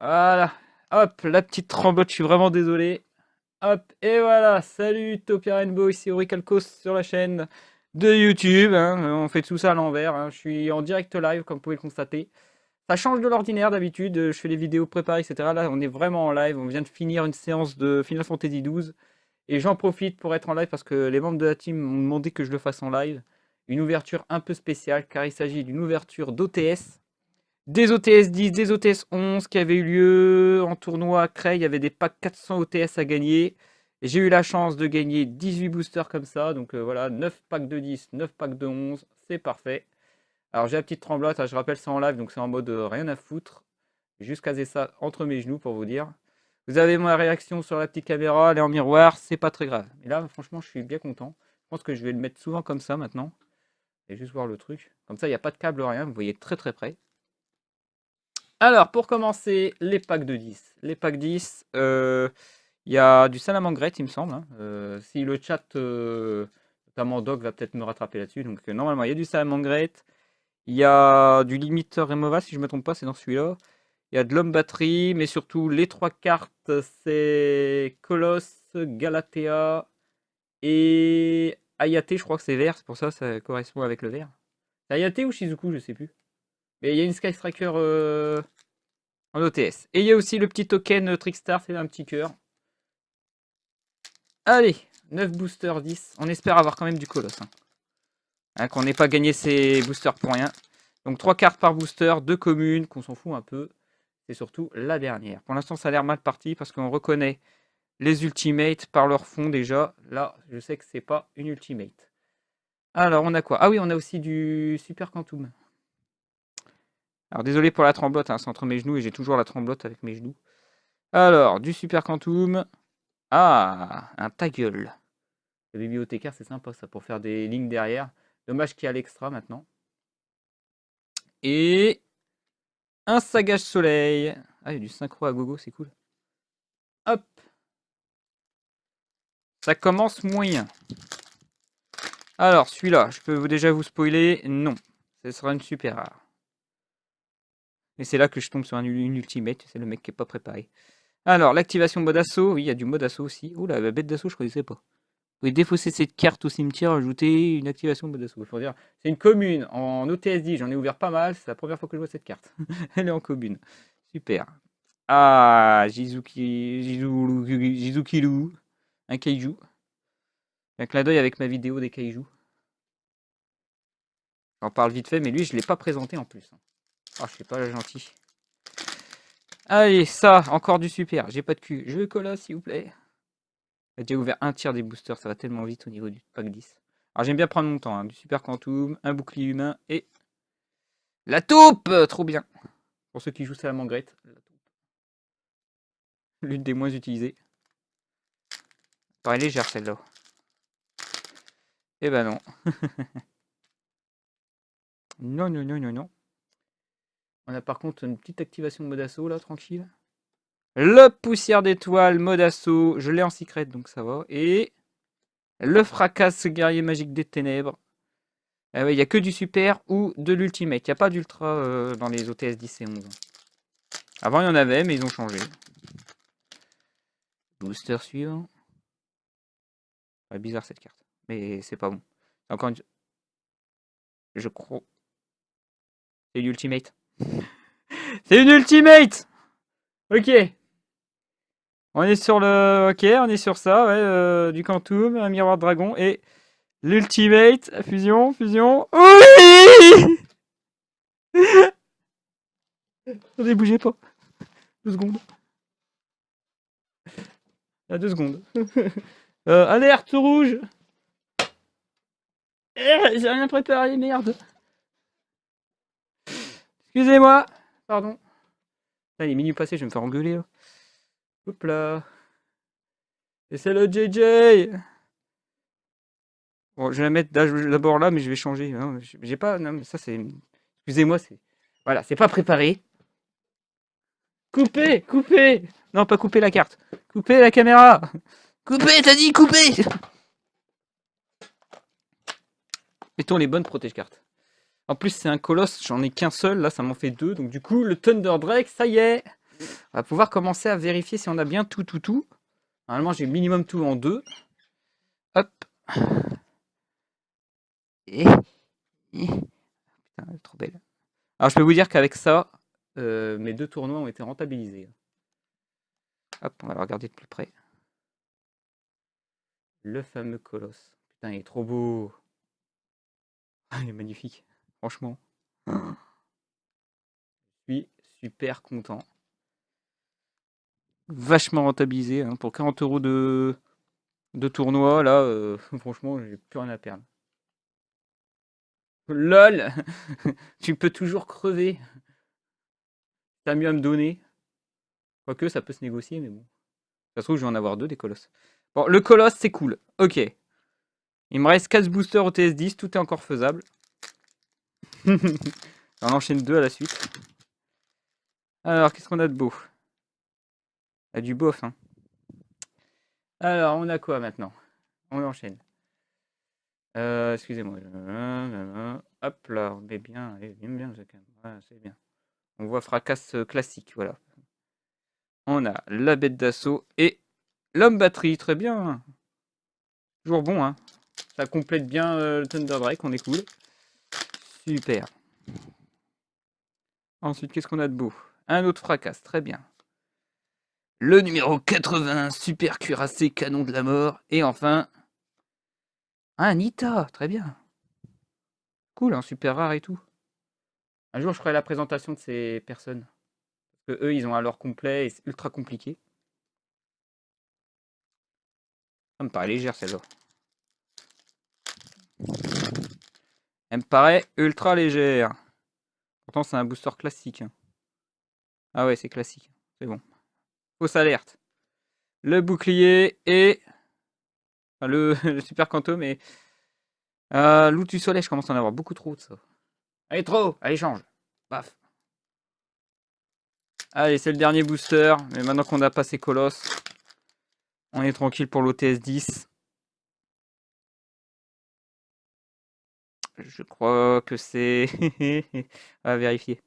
Voilà. Hop, la petite tremblote, je suis vraiment désolé. Hop, et voilà. Salut Topia Rainbow, ici Auricalcos sur la chaîne de YouTube, hein. On fait tout ça à l'envers, hein. Je suis en direct live, comme vous pouvez le constater. Ça change de l'ordinaire d'habitude. Je fais les vidéos préparées, etc. Là, on est vraiment en live. On vient de finir une séance de Final Fantasy XII. Et j'en profite pour être en live parce que les membres de la team m'ont demandé que je le fasse en live. Une ouverture un peu spéciale, car il s'agit d'une ouverture d'OTS. Des OTS 10, des OTS 11 qui avaient eu lieu en tournoi à Cray. Il y avait des packs 400 OTS à gagner. Et j'ai eu la chance de gagner 18 boosters comme ça. Donc voilà, 9 packs de 10, 9 packs de 11. C'est parfait. Alors j'ai la petite tremblote, hein, je rappelle c'est en live, donc c'est en mode rien à foutre. J'ai juste casé ça entre mes genoux pour vous dire. Vous avez ma réaction sur la petite caméra, elle est en miroir, c'est pas très grave. Et là, franchement, je suis bien content. Je pense que je vais le mettre souvent comme ça maintenant. Et juste voir le truc. Comme ça, il n'y a pas de câble, rien. Vous voyez très très près. Alors, pour commencer, les packs de 10. Les packs 10, il y a du Salamangreat, il me semble, hein. Si le chat, notamment Doc, va peut-être me rattraper là-dessus. Donc, normalement, il y a du Salamangreat. Il y a du limiteur Remova, si je ne me trompe pas, c'est dans celui-là. Il y a de l'homme batterie, mais surtout les trois cartes, c'est Colosse, Galatea et Ayate, je crois que c'est vert, c'est pour ça que ça correspond avec le vert. C'est Ayate ou Shizuku, je sais plus. Mais il y a une Sky Striker en OTS. Et il y a aussi le petit token Trickstar, c'est un petit cœur. Allez, 9 boosters 10. On espère avoir quand même du Colosse. Hein, qu'on n'ait pas gagné ces boosters pour rien. Donc 3 cartes par booster, 2 communes, qu'on s'en fout un peu. C'est surtout la dernière. Pour l'instant, ça a l'air mal parti parce qu'on reconnaît les ultimates par leur fond déjà. Là, je sais que c'est pas une ultimate. Alors, on a quoi? Ah oui, on a aussi du Super Quantum. Alors, désolé pour la tremblote, hein, c'est entre mes genoux et j'ai toujours la tremblote avec mes genoux. Alors, du Super Quantum. Ah, un ta gueule. Le bibliothécaire, c'est sympa ça pour faire des lignes derrière. Dommage qu'il y a l'extra maintenant. Et un Sagage Soleil. Ah, il y a du synchro à gogo, c'est cool. Hop. Ça commence moyen. Alors, celui-là, je peux déjà vous spoiler. Non. Ce sera une super rare. Et c'est là que je tombe sur une ultimate. C'est le mec qui n'est pas préparé. Alors, l'activation mode assaut. Oui, il y a du mode assaut aussi. Oula, la bête d'assaut, je ne connaissais pas. Vous pouvez défausser cette carte au cimetière, ajouter une activation mode assaut. Il faut dire, c'est une commune. En OTSD, j'en ai ouvert pas mal. C'est la première fois que je vois cette carte. Elle est en commune. Super. Ah, Jizukilu. Un kaiju. Un clin d'œil avec ma vidéo des kaijus. J'en parle vite fait, mais lui, je ne l'ai pas présenté en plus. Ah, je suis pas gentil. Allez, ça, encore du super. J'ai pas de cul. Je colle, s'il vous plaît. J'ai déjà ouvert un tiers des boosters, ça va tellement vite au niveau du pack 10. Alors j'aime bien prendre mon temps. Hein. Du super quantum, un bouclier humain et la taupe. Trop bien. Pour ceux qui jouent ça à la mangrette. L'une des moins utilisées. Pareil légère celle-là. Eh ben non. Non, non, non, non, non. On a par contre une petite activation de mode assaut là, tranquille. Le poussière d'étoile, mode assaut. Je l'ai en secret donc ça va. Et le fracasse guerrier magique des ténèbres. Ah ouais, il n'y a que du super ou de l'ultimate. Il n'y a pas d'ultra dans les OTS 10 et 11. Avant, il y en avait, mais ils ont changé. Booster suivant. Ouais, bizarre cette carte. Mais c'est pas bon. Encore une... Je crois. C'est une ultimate. C'est une ultimate. Ok. On est sur le... Ok, on est sur ça. Ouais, du Quantum, un miroir de dragon et l'ultimate. Fusion, fusion. Oui. Attendez, bougez pas. 2 secondes. À 2 secondes. Alerte rouge. J'ai rien préparé, merde. Excusez-moi. Pardon. Là, il est minuit passé, je vais me faire engueuler. Là. Hop là. Et c'est le JJ. Bon, je vais la mettre d'abord là, mais je vais changer. Hein. J'ai pas... Non, mais ça, c'est... Excusez-moi, c'est... Voilà, c'est pas préparé. Coupez. Coupez. Non, pas couper la carte. Coupez la caméra. Coupez, t'as dit couper. Mettons les bonnes protège-cartes. En plus, c'est un colosse, j'en ai qu'un seul, là, ça m'en fait 2. Donc du coup, le Thunder Drake, ça y est. On va pouvoir commencer à vérifier si on a bien tout. Normalement, j'ai minimum tout en 2. Hop. Putain, elle est trop belle. Alors, je peux vous dire qu'avec ça, mes 2 tournois ont été rentabilisés. Hop, on va le regarder de plus près. Le fameux colosse. Putain, il est trop beau. Ah, il est magnifique. Franchement. Je suis super content. Vachement rentabilisé. Hein. Pour 40 € de tournoi, là, franchement, j'ai plus rien à perdre. LOL. Tu peux toujours crever. T'as mieux à me donner. Quoique, ça peut se négocier, mais bon. Ça se trouve, je vais en avoir 2 des colosses. Bon, le colosse, c'est cool. Ok. Il me reste 4 boosters au TS10. Tout est encore faisable. On enchaîne 2 à la suite. Alors, qu'est-ce qu'on a de beau? Il y a du bof, hein. Alors, on a quoi maintenant? On enchaîne. Excusez-moi. Hop là, on est bien. Bien, ouais, c'est bien. On voit fracasse classique, voilà. On a la bête d'assaut et l'homme batterie, très bien. Toujours bon, hein. Ça complète bien le Thunder Drake, on est cool. Super. Ensuite, qu'est-ce qu'on a de beau? Un autre fracasse, très bien. Le numéro 80, super cuirassé, canon de la mort. Et enfin, un Nita, très bien. Cool, un super rare et tout. Un jour, je ferai la présentation de ces personnes. Parce que eux, ils ont un lore complet et c'est ultra compliqué. Ça me paraît légère, celle-là. Elle me paraît ultra légère. Pourtant, c'est un booster classique. Hein. Ah ouais, c'est classique. C'est bon. Fausse alerte. Le bouclier et... Enfin, le super quantum et... Loup du soleil, je commence à en avoir beaucoup trop de ça. Allez, trop. Allez, change. Paf. Allez, c'est le dernier booster. Mais maintenant qu'on a passé Colosse, on est tranquille pour l'OTS 10. Je crois que c'est... à vérifier.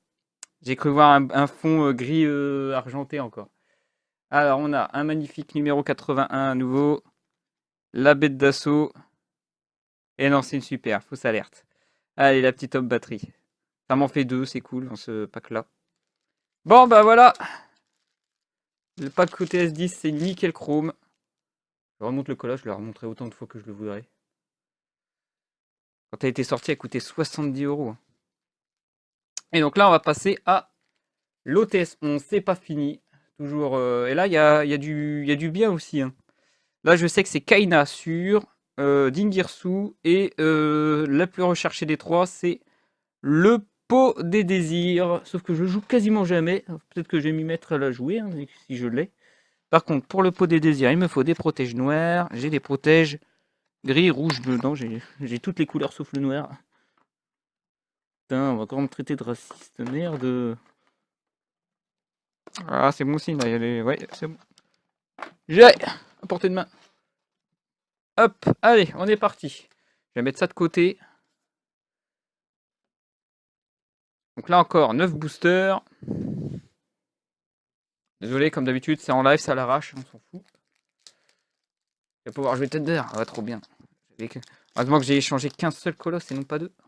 J'ai cru voir un fond gris argenté encore. Alors, on a un magnifique numéro 81 à nouveau. La bête d'assaut. Et non, c'est une super. Fausse alerte. Allez, la petite homme batterie. Ça m'en fait 2, c'est cool dans ce pack-là. Bon, bah voilà. Le pack côté S10, c'est nickel chrome. Je remonte le collage, je le remonterai autant de fois que je le voudrais. Quand elle a été sortie, elle coûtait 70 €. Et donc là, on va passer à l'OTS 11. C'est pas fini. Toujours. Et là, il y a du bien aussi. Hein. Là, je sais que c'est Kaina sur Dingirsu. Et la plus recherchée des 3, c'est le pot des désirs. Sauf que je joue quasiment jamais. Peut-être que je vais m'y mettre à la jouer, hein, si je l'ai. Par contre, pour le pot des désirs, il me faut des protèges noirs. J'ai des protèges gris, rouge, bleu. Non, j'ai toutes les couleurs sauf le noir. Putain, on va encore me traiter de raciste. Merde. Ah, c'est bon signe, là. Ouais, c'est bon. J'ai à portée de main. Hop, allez, on est parti. Je vais mettre ça de côté. Donc là encore, 9 boosters. Désolé, comme d'habitude, c'est en live, ça l'arrache, on s'en fout. Je vais pouvoir jouer Thunder. Ah, trop bien. Heureusement que j'ai échangé qu'un seul colosse et non pas 2. Ça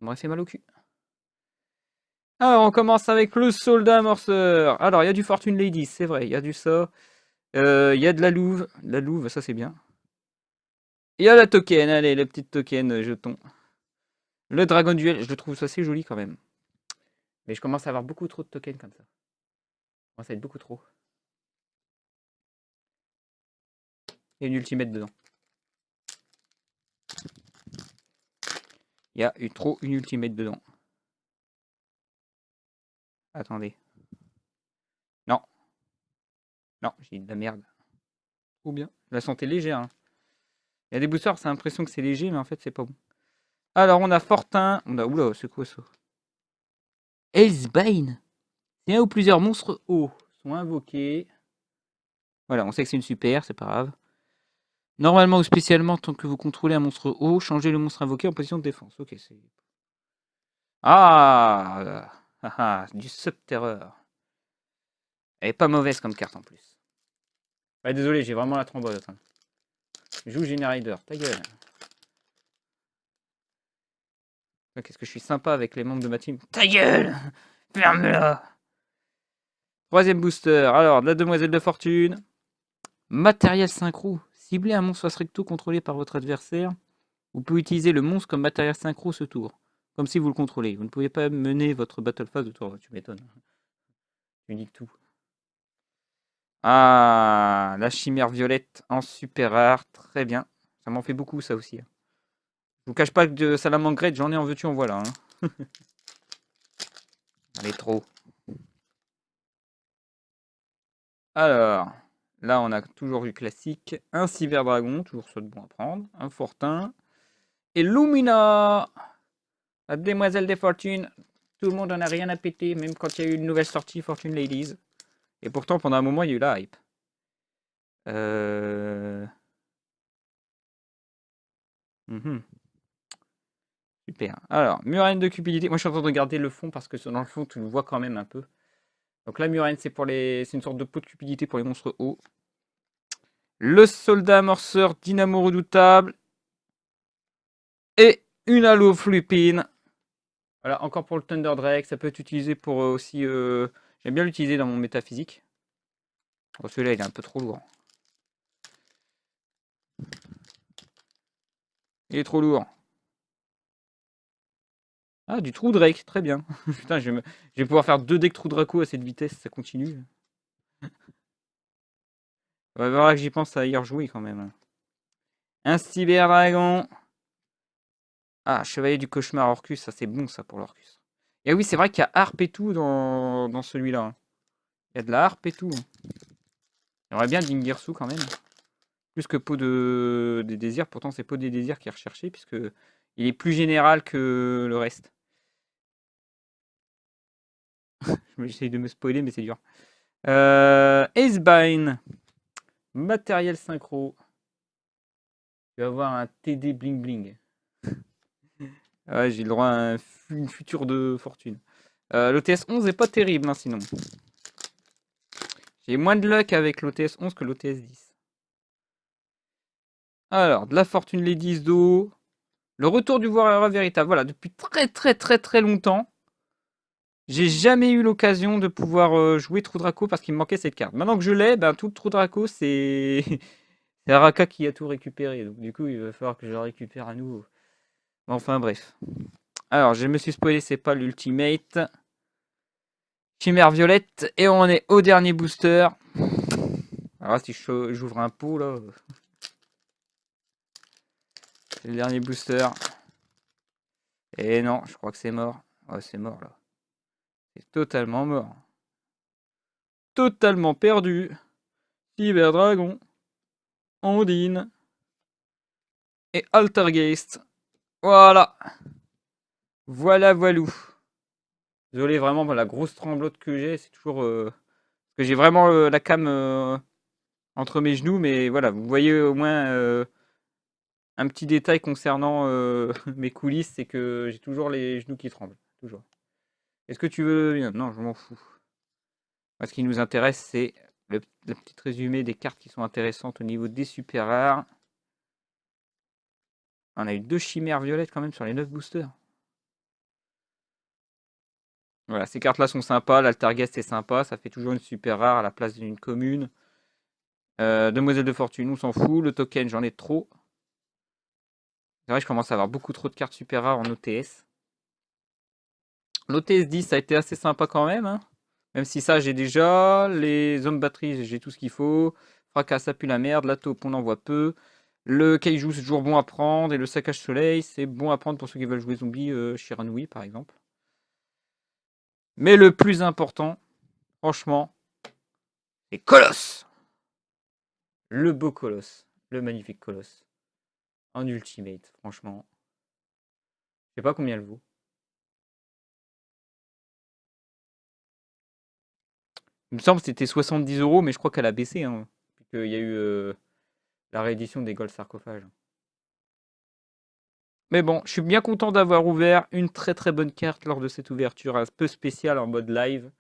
m'aurait fait mal au cul. Alors, on commence avec le soldat amorceur. Alors, il y a du Fortune Lady, c'est vrai, il y a du ça. Il y a de la louve. La louve, ça c'est bien. Il y a la token, allez, la petite token jeton. Le Dragon Duel, je le trouve assez joli quand même. Mais je commence à avoir beaucoup trop de tokens comme ça. Ça commence à être beaucoup trop. Il y a une ultimate dedans. Il y a une ultimate dedans. Attendez. Non. Non, j'ai de la merde. Ou bien. La santé légère. Hein. Il y a des boosters, c'est l'impression que c'est léger, mais en fait, c'est pas bon. Alors, on a Fortin. On a. Oula, c'est quoi ça? Elsbane. C'est un ou plusieurs monstres hauts sont invoqués. Voilà, on sait que c'est une super, c'est pas grave. Normalement ou spécialement, tant que vous contrôlez un monstre haut, changez le monstre invoqué en position de défense. Ok, c'est. Ah, du subterreur. Elle est pas mauvaise comme carte en plus. Ouais, désolé, j'ai vraiment la trombote. Hein. Je joue Genie Rider, ta gueule. Qu'est-ce que je suis sympa avec les membres de ma team. Ta gueule. Ferme-la. Troisième booster. Alors, de la demoiselle de fortune. Matériel synchro. Ciblez un monstre recto contrôlé par votre adversaire. Vous pouvez utiliser le monstre comme matériel synchro ce tour. Comme si vous le contrôlez. Vous ne pouvez pas mener votre battle phase de tour. Tu m'étonnes. Tu dis tout. Ah, la chimère violette en super rare. Très bien. Ça m'en fait beaucoup, ça aussi. Je vous cache pas que de Salamangre, j'en ai en veux-tu, en voilà. Hein. Elle est trop. Alors, là, on a toujours du classique. Un cyberdragon, toujours ça de bon à prendre. Un fortin. Et Lumina, la demoiselle des fortunes. Tout le monde en a rien à péter, même quand il y a eu une nouvelle sortie Fortune Ladies. Et pourtant, pendant un moment, il y a eu la hype. Super. Alors, Murène de cupidité. Moi, je suis en train de regarder le fond parce que dans le fond, tu le vois quand même un peu. Donc la Murène, c'est une sorte de pot de cupidité pour les monstres hauts. Le soldat amorceur dynamo redoutable. Et une halo flupine. Voilà, encore pour le Thunder Drake. Ça peut être utilisé pour aussi... J'aime bien l'utiliser dans mon métaphysique. Oh, celui-là, il est un peu trop lourd. Il est trop lourd. Ah, du True Drake, très bien. Putain, je vais pouvoir faire 2 decks True Draco à cette vitesse, ça continue. Il va falloir que j'y pense à y rejouer quand même. Un Cyberdragon. Ah, Chevalier du Cauchemar Orcus, ça c'est bon ça pour l'Orcus. Et oui, c'est vrai qu'il y a harpe et tout dans celui-là. Hein. Il y a de la harpe et tout. J'aimerais bien Dingirsu quand même. Plus que Peau des désirs, pourtant c'est Peau des désirs qui est recherché, puisque il est plus général que le reste. J'essaye de me spoiler, mais c'est dur. Acebind. Matériel synchro. Tu vas avoir un TD bling bling. Ouais, j'ai le droit à une future de fortune. L'OTS 11 est pas terrible, hein, sinon. J'ai moins de luck avec l'OTS 11 que l'OTS 10. Alors, de la fortune les 10 d'eau. Le retour du Warrior véritable. Voilà, depuis très longtemps, j'ai jamais eu l'occasion de pouvoir jouer True Draco parce qu'il me manquait cette carte. Maintenant que je l'ai, ben, tout le True Draco, c'est Araka qui a tout récupéré. Donc du coup, il va falloir que je le récupère à nouveau. Enfin bref. Alors, je me suis spoilé, c'est pas l'ultimate. Chimère violette. Et on est au dernier booster. Alors si j'ouvre un pot là. C'est le dernier booster. Et non, je crois que c'est mort. Ouais, c'est mort là. C'est totalement mort. Totalement perdu. Cyberdragon. Ondine. Et Altergeist. Voilà. Voilou. Désolé vraiment pour la grosse tremblote que j'ai. C'est toujours... Parce que j'ai vraiment la cam entre mes genoux. Mais voilà, vous voyez au moins un petit détail concernant mes coulisses. C'est que j'ai toujours les genoux qui tremblent. Toujours. Est-ce que tu veux... Non, je m'en fous. Moi, ce qui nous intéresse, c'est le petit résumé des cartes qui sont intéressantes au niveau des super rares. On a eu 2 chimères violettes quand même sur les 9 boosters. Voilà, ces cartes-là sont sympas. L'Altergeist est sympa. Ça fait toujours une super rare à la place d'une commune. Demoiselle de fortune, on s'en fout. Le token, j'en ai trop. C'est vrai, je commence à avoir beaucoup trop de cartes super rares en OTS. L'OTS 10, ça a été assez sympa quand même. Hein. Même si ça, j'ai déjà. Les hommes batteries, j'ai tout ce qu'il faut. Fracas, ça pue la merde. La taupe, on en voit peu. Le kaiju, c'est toujours bon à prendre. Et le saccage soleil, c'est bon à prendre pour ceux qui veulent jouer zombie. Shiranui, par exemple. Mais le plus important, franchement, c'est Colosse. Le beau Colosse. Le magnifique Colosse. En ultimate, franchement. Je sais pas combien elle vaut. Il me semble que c'était 70 €, mais je crois qu'elle a baissé. Hein, il y a eu la réédition des Gold Sarcophages. Mais bon, je suis bien content d'avoir ouvert une très bonne carte lors de cette ouverture un peu spéciale en mode live.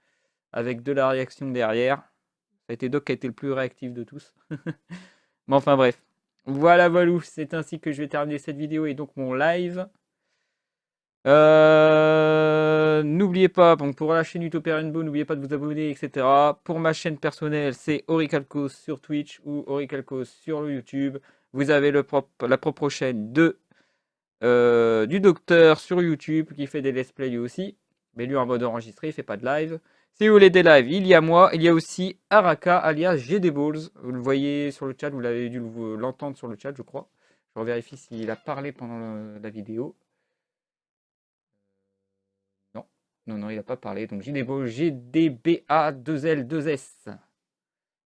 avec de la réaction derrière. Ça a été Doc qui a été le plus réactif de tous. Mais enfin bref. Voilà, voilà, c'est ainsi que je vais terminer cette vidéo et donc mon live. N'oubliez pas, bon, pour la chaîne Utopia Rainbow, n'oubliez pas de vous abonner, etc. Pour ma chaîne personnelle, c'est Auricalcos sur Twitch ou Auricalcos sur le YouTube. Vous avez la propre chaîne du docteur sur YouTube qui fait des let's play lui aussi. Mais lui en mode enregistré, il fait pas de live. Si vous voulez des lives, il y a moi. Il y a aussi Araka alias GDballs. Vous le voyez sur le chat, vous l'avez dû l'entendre sur le chat, je crois. Je revérifie s'il a parlé pendant la vidéo. Non, il n'a pas parlé. Donc GDBA2L2S.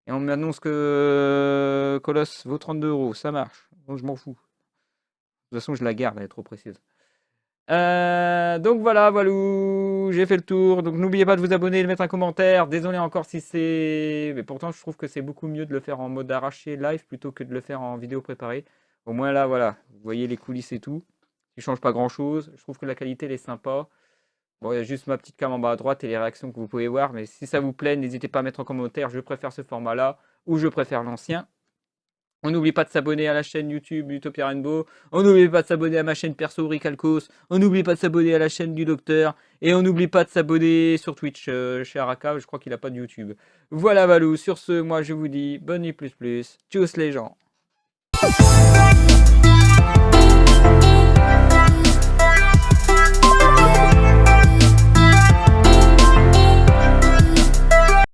Et on m'annonce que Colosse vaut 32 €. Ça marche. Bon, je m'en fous. De toute façon, je la garde, elle est trop précieuse. Donc voilà, j'ai fait le tour. Donc n'oubliez pas de vous abonner et de mettre un commentaire. Désolé encore si c'est... Mais pourtant, je trouve que c'est beaucoup mieux de le faire en mode arraché live plutôt que de le faire en vidéo préparée. Au moins là, voilà. Vous voyez les coulisses et tout. Il change pas grand-chose. Je trouve que la qualité, elle est sympa. Bon, il y a juste ma petite cam en bas à droite et les réactions que vous pouvez voir. Mais si ça vous plaît, n'hésitez pas à mettre en commentaire. Je préfère ce format-là ou je préfère l'ancien. On n'oublie pas de s'abonner à la chaîne YouTube Utopia Rainbow. On n'oublie pas de s'abonner à ma chaîne perso Auricalcos. On n'oublie pas de s'abonner à la chaîne du docteur. Et on n'oublie pas de s'abonner sur Twitch chez Araka. Je crois qu'il n'a pas de YouTube. Voilà, Valou. Sur ce, moi je vous dis bonne nuit plus. Tchuss les gens.